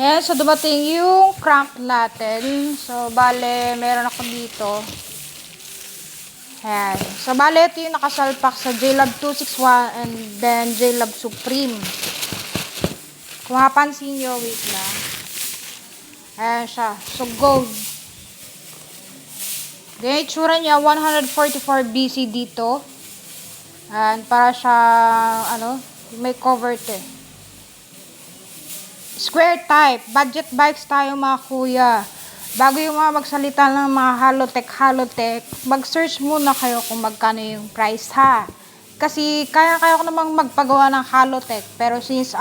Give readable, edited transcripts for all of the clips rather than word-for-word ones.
Ayan, so dumating yung crank natin. So, bale, meron ako dito. Ayan. So, bale, ito yung nakasalpak sa JLab 261 and then JLab Supreme. Kung mapansin nyo, wait lang. Ayan siya. So, gold. Ganyan itsura niya, 144 BC dito. Ayan, para siya, may cover to eh. Square type. Budget bikes tayo mga kuya. Bago yung mga magsalita ng mga halotech, mag-search muna kayo kung magkano yung price ha. Kasi kaya ko namang magpagawa ng halotech. Pero since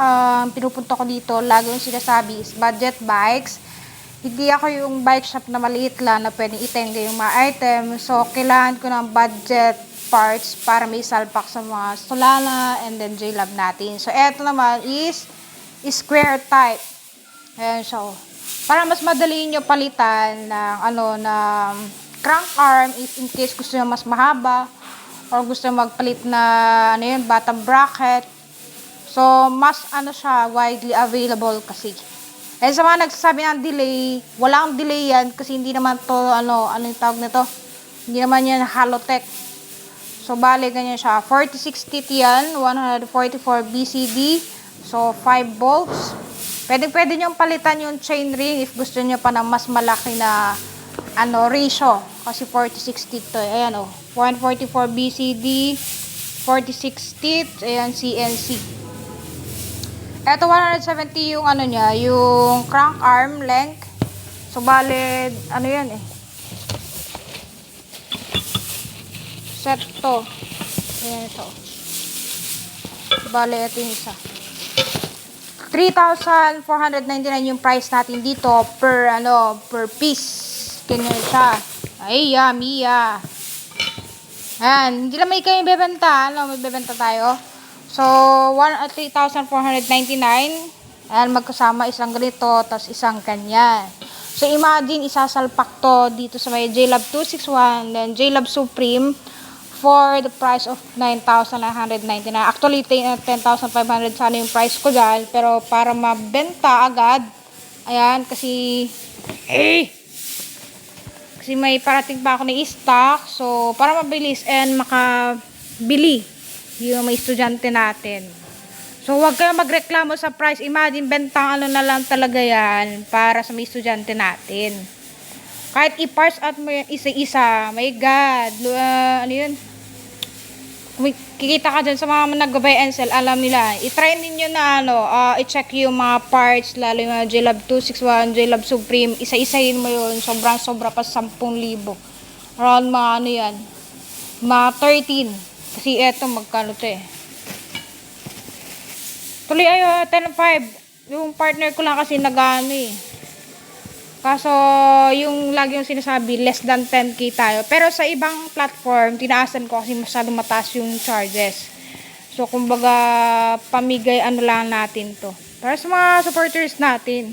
pinupunta ko dito, lagi yung sinasabi is budget bikes. Hindi ako yung bike shop na maliit lang na pwedeng itengga yung mga item. So, kailangan ko ng budget parts para may salpak sa mga Solana and then JLab natin. So, eto naman is square type. Ayan siya. Para mas madali nyo palitan ng crank arm if in case gusto nyo mas mahaba or gusto nyo magpalit na bottom bracket. So, mas siya widely available kasi. And sa mga nagsasabi ng delay, walang delay yan kasi hindi naman to, yung tawag nito? Hindi naman yan halotech. So, bale, ganyan siya. 46 teeth yan, 144 BCD. So, 5 bolts. Pwede nyo palitan yung chain ring if gusto nyo pa ng mas malaki na ratio. Kasi 46 teeth to. Ayan 144 BCD, 46 teeth. Ayan, CNC. Ito 170 yung niya, yung crank arm length. So, bale, yan eh. Set to. Ayan ito. Bale, ito yung isa. 3,499 yung price natin dito per piece. Ganyan siya. Ay, yummy. Ayan, hindi naman kayo bebenta. May bebenta tayo. So, 3,499. Ayan, magkasama isang ganito, tapos isang ganyan. So, imagine, isasalpak to dito sa may JLab 261, then JLab Supreme, for the price of 9,999. Actually, 10,500 sana yung price ko dyan. Pero para mabenta agad, ayan, kasi may parating pa ako na i-stock. So, para mabilis and makabili yung mga estudyante natin. So, huwag kayo magreklamo sa price. Imagine, bentang na lang talaga yan para sa mga estudyante natin. Kahit i-parse out mo yan isa-isa, my God, yun? Kung kikita ka dyan sa mga nag-buy and sell, alam nila, i-try ninyo na i-check yung mga parts, lalo yung mga JLab 261, JLab Supreme, isa-isahin mo yun, sobra pa 10,000. Around mga yan, mga 13. Kasi eto, magkano to eh. Tuloy 10,500. Yung partner ko lang kasi eh. Kaso, yung lagi yung sinasabi, less than 10k tayo. Pero sa ibang platform, tinaasan ko kasi masyadong mataas yung charges. So, kumbaga, pamigay lang natin to. Para sa mga supporters natin.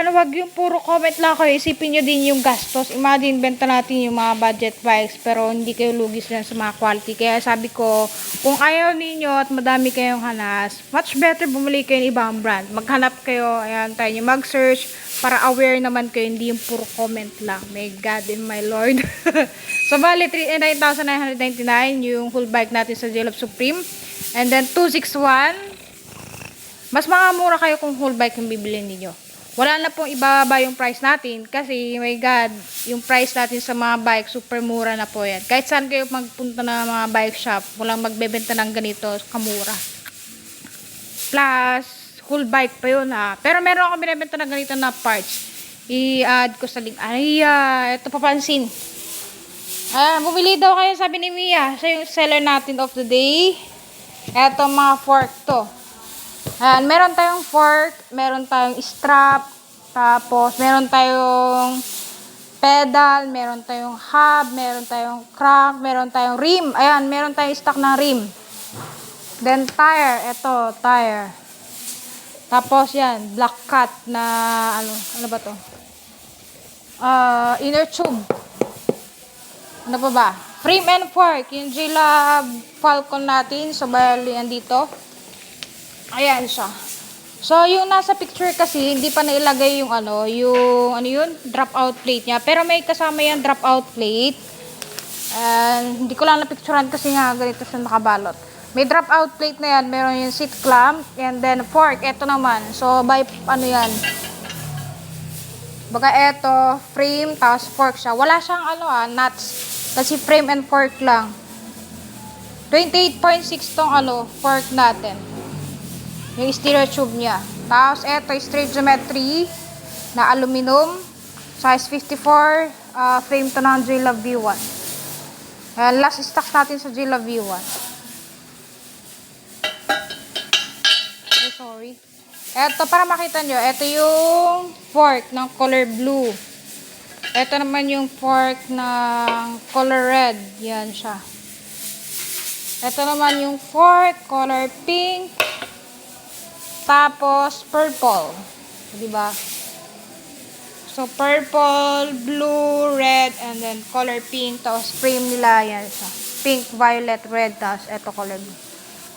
Wag yung puro comment lang kayo. Isipin nyo din yung gastos. Imagine, benta natin yung mga budget bikes. Pero hindi kayo lugis lang sa mga quality. Kaya sabi ko, kung ayaw ninyo at madami kayong hanas, much better bumili kayo ng ibang brand. Maghanap kayo, ayan, tayo nyo mag-search para aware naman kayo, hindi yung puro comment lang. My God and my Lord. So, bali, 9,999 yung full bike natin sa JLab Supreme. And then, 261. Mas mura kayo kung full bike yung bibili niyo. Wala na pong ibaba yung price natin kasi, my God, yung price natin sa mga bike, super mura na po yan. Kahit saan kayo magpunta na mga bike shop, walang magbebenta ng ganito, kamura. Plus, full bike pa yun ha. Pero meron ako binibenta ng ganito na parts. I-add ko sa link. Ay, ito papansin. Bumili daw kayo, sabi ni Mia. Siya yung seller natin of the day. Ito mga fork to. Meron tayong fork, meron tayong strap, tapos meron tayong pedal, meron tayong hub, meron tayong crank, meron tayong rim. Ayan, meron tayong stock ng rim. Then tire, ito, tire. Tapos yan, black cat na, ano ba to? Inner tube. Ano pa ba? Frame and fork, yung JLab Falcon natin, so bali yan dito. Ayan siya. So, yung nasa picture kasi, hindi pa nailagay yung dropout plate niya. Pero may kasama yan dropout plate. And, hindi ko lang napicturean kasi nga ganito siya nakabalot. May dropout plate na yan. Meron yung seat clamp. And then, fork. Ito naman. So, by, baga ito, frame, tapos fork siya. Wala siyang nuts. Kasi frame and fork lang. 28.6 tong fork natin. Yung stereo tube niya. Tapos ito, straight geometry na aluminum. Size 54. Frame to ng JLove V1. Last stocks natin sa JLove V1. Sorry. Ito, para makita nyo, ito yung fork ng color blue. Ito naman yung fork ng color red. Yan siya. Ito naman yung fork, color pink. Tapos, purple. Diba? So, purple, blue, red, and then color pink. Tapos, frame nila, yan siya. Pink, violet, red, tapos ito color blue.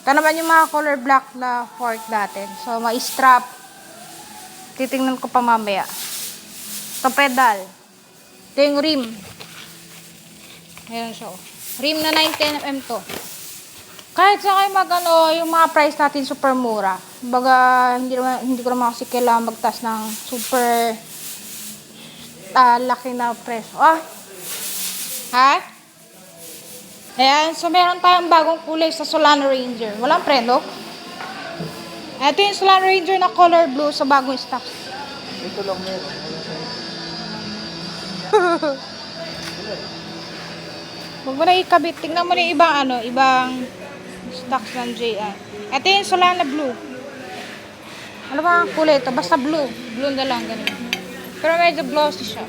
Ito naman yung mga color black na fork natin. So, may strap. Titingnan ko pa mamaya. Ito, pedal. Ito yung rim. Ayan siya. Rim na 19mm to. Kahit sa kayo yung mga price natin super mura. Baga, hindi ko naman kasi kailangan magtas ng super laki na presyo. Ha? Ayan, so meron tayong bagong kulay sa Solano Ranger. Walang preno. Ito yung Solano Ranger na color blue sa bagong stock. Ito lang meron. Huwag mo na ikabit. Tingnan mo na yung ibang stocks ng JI. Ito yung Solano blue. Ano ba ang kulay ito? Basta blue. Blue na lang, ganun. Pero medyo glossy siya.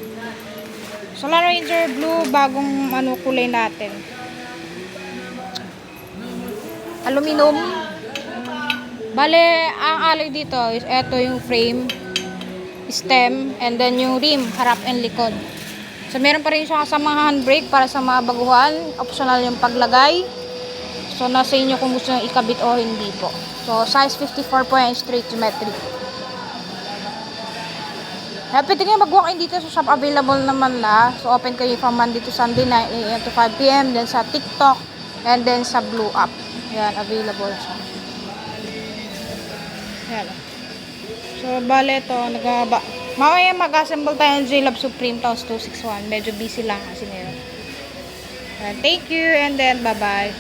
Solano Ranger blue, bagong kulay natin. Aluminum. Bale, ang alloy dito is ito yung frame, stem, and then yung rim, harap and likod. So, meron pa rin siya kasamang handbrake para sa mga baguhan. Optional yung paglagay. So, nasa inyo kung gusto nyo ikabit o hindi po. So, size 54 po yan, straight geometry. Pwede kayo mag-walk-in dito sa shop. Available naman na. So, open kayo from Monday to Sunday, 9 AM to 5 PM. Then sa TikTok, and then sa Blue App. Yan, available siya. Yan. So, bale ito, mamaya mag-assemble tayo ng JLove Supreme Taos 261. Medyo busy lang kasi ngayon. Thank you, and then bye-bye.